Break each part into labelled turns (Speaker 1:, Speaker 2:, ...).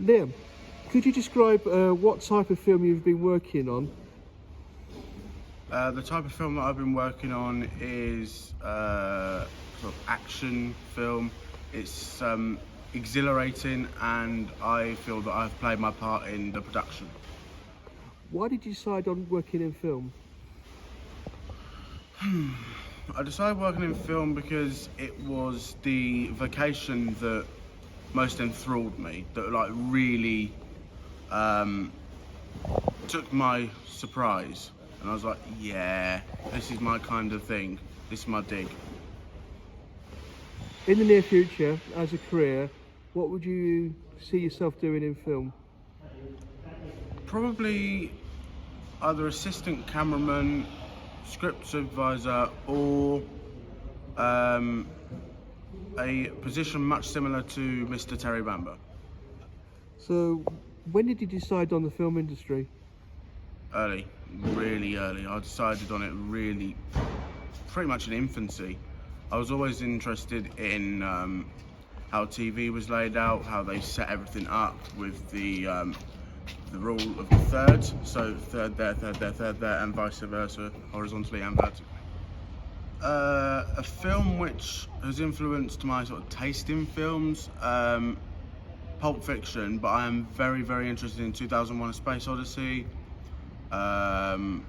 Speaker 1: Liam, could you describe what type of film you've been working on?
Speaker 2: The type of film that I've been working on is sort of action film. It's exhilarating, and I feel that I've played my part in the production.
Speaker 1: Why did you decide on working in film?
Speaker 2: I decided working in film because it was the vocation that most enthralled me, that like really took my surprise, and I was like, yeah, this is my kind of thing, this is my dig.
Speaker 1: In the near future, as a career, what would you see yourself doing in film?
Speaker 2: Probably either assistant cameraman, script supervisor, or a position much similar to Mr. Terry Bamber.
Speaker 1: So, when did you decide on the film industry?
Speaker 2: Early, really early. I decided on it really, pretty much in infancy. I was always interested in how TV was laid out, how they set everything up with the rule of the third. So third there, third there, third there, and vice versa, horizontally and vertically. A film which has influenced my sort of taste in films, Pulp Fiction, but I am very, very interested in 2001: A Space Odyssey, Road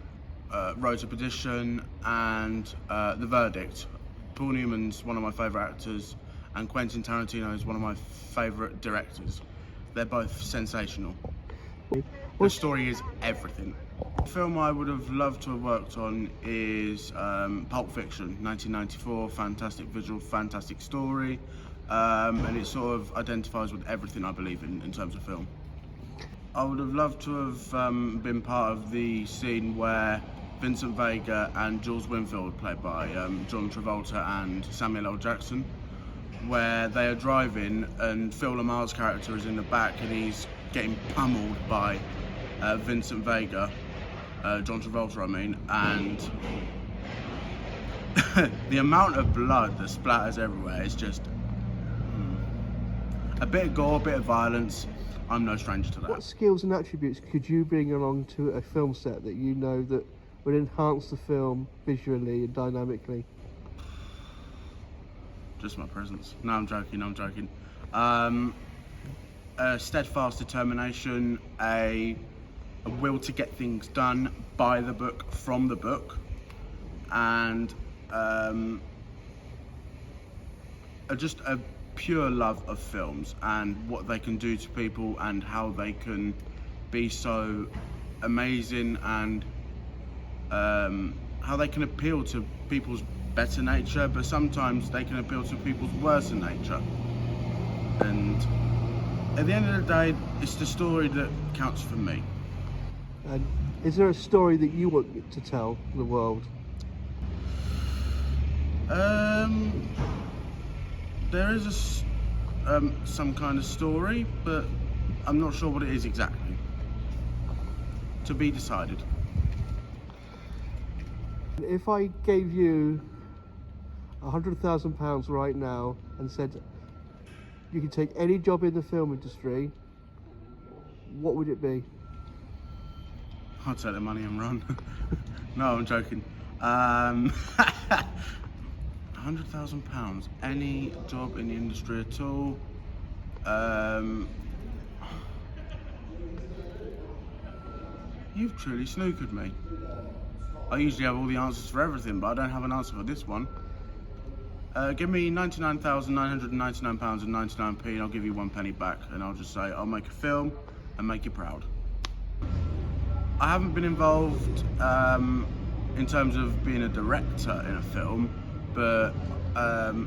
Speaker 2: to Perdition, and The Verdict. Paul Newman's one of my favourite actors, and Quentin Tarantino is one of my favourite directors. They're both sensational. The story is everything. The film I would have loved to have worked on is Pulp Fiction, 1994, fantastic visual, fantastic story, and it sort of identifies with everything I believe in terms of film. I would have loved to have been part of the scene where Vincent Vega and Jules Winfield, played by John Travolta and Samuel L. Jackson, where they are driving and Phil Lamar's character is in the back and he's getting pummeled by Vincent Vega, John Travolta I mean, and the amount of blood that splatters everywhere is just a bit of gore, a bit of violence. I'm no stranger to that.
Speaker 1: What skills and attributes could you bring along to a film set that you know that would enhance the film visually and dynamically?
Speaker 2: Just my presence. No, I'm joking, I'm joking. A steadfast determination, a will to get things done by the book, from the book, and just a pure love of films and what they can do to people and how they can be so amazing, and how they can appeal to people's better nature, but sometimes they can appeal to people's worse nature. And at the end of the day, it's the story that counts for me.
Speaker 1: And is there a story that you want to tell the world?
Speaker 2: There is some kind of story, but I'm not sure what it is exactly. To be decided.
Speaker 1: If I gave you £100,000 right now and said you could take any job in the film industry, what would it be?
Speaker 2: I'd take the money and run. No, I'm joking. £100,000, any job in the industry at all. You've truly snookered me. I usually have all the answers for everything, but I don't have an answer for this one. Give me £99,999 and 99p, and I'll give you 1 penny back, and I'll just say I'll make a film and make you proud. I haven't been involved in terms of being a director in a film, but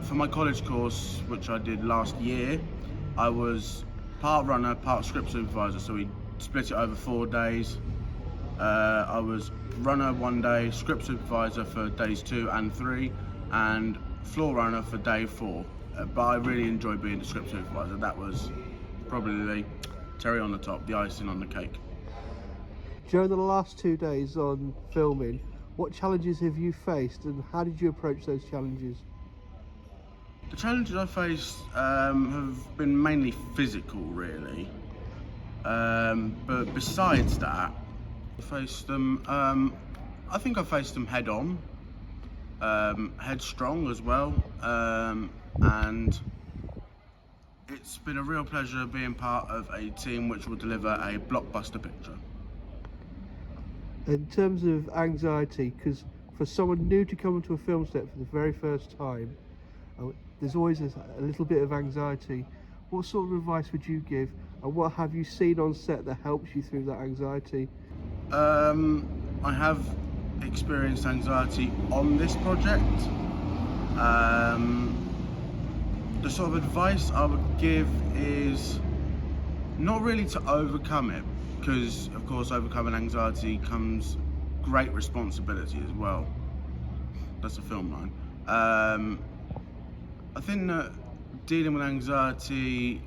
Speaker 2: for my college course, which I did last year, I was part runner, part script supervisor, so we split it over 4 days. I was runner 1 day, script supervisor for days 2 and 3, and floor runner for day 4. But I really enjoyed being the script supervisor. That was probably the cherry on the top, the icing on the cake.
Speaker 1: During the last 2 days on filming, what challenges have you faced and how did you approach those challenges?
Speaker 2: The challenges I faced have been mainly physical, really. But besides that, I faced them. I think I faced them head on, headstrong as well, and it's been a real pleasure being part of a team which will deliver a blockbuster picture.
Speaker 1: In terms of anxiety, because for someone new to come onto a film set for the very first time, there's always a little bit of anxiety. What sort of advice would you give, and what have you seen on set that helps you through that anxiety?
Speaker 2: I have experienced anxiety on this project. The sort of advice I would give is not really to overcome it, because of course overcoming anxiety comes great responsibility as well. That's a film line. I think that dealing with anxiety,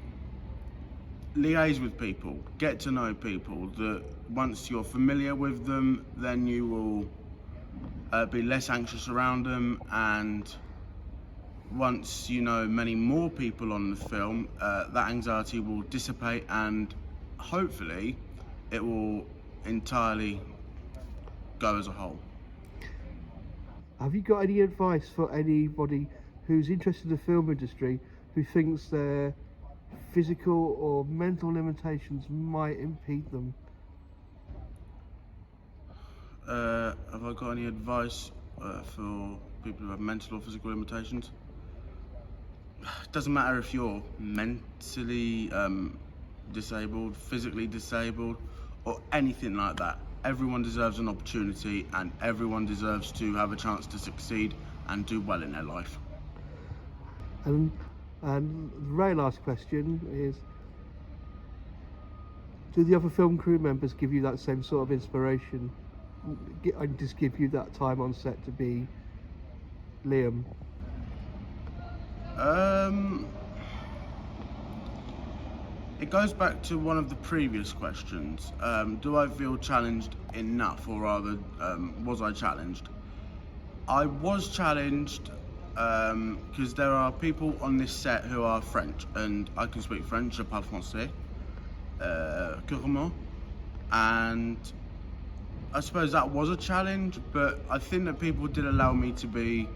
Speaker 2: liaise with people, get to know people, that once you're familiar with them, then you will be less anxious around them, and once you know many more people on the film, that anxiety will dissipate and hopefully it will entirely go as a whole.
Speaker 1: Have you got any advice for anybody who's interested in the film industry who thinks their physical or mental limitations might impede them?
Speaker 2: Have I got any advice for people who have mental or physical limitations? It doesn't matter if you're mentally disabled, physically disabled, or anything like that. Everyone deserves an opportunity, and everyone deserves to have a chance to succeed and do well in their life.
Speaker 1: And the very last question is, do the other film crew members give you that same sort of inspiration and just give you that time on set to be Liam?
Speaker 2: It goes back to one of the previous questions. Do I feel challenged enough, or rather, was I challenged? I was challenged because there are people on this set who are French, and I can speak French, je parle français, couramment, and I suppose that was a challenge, but I think that people did allow me to be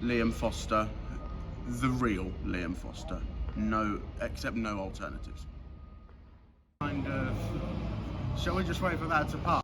Speaker 2: Liam Foster, the real Liam Foster, no alternatives. Shall we just wait for that to pass?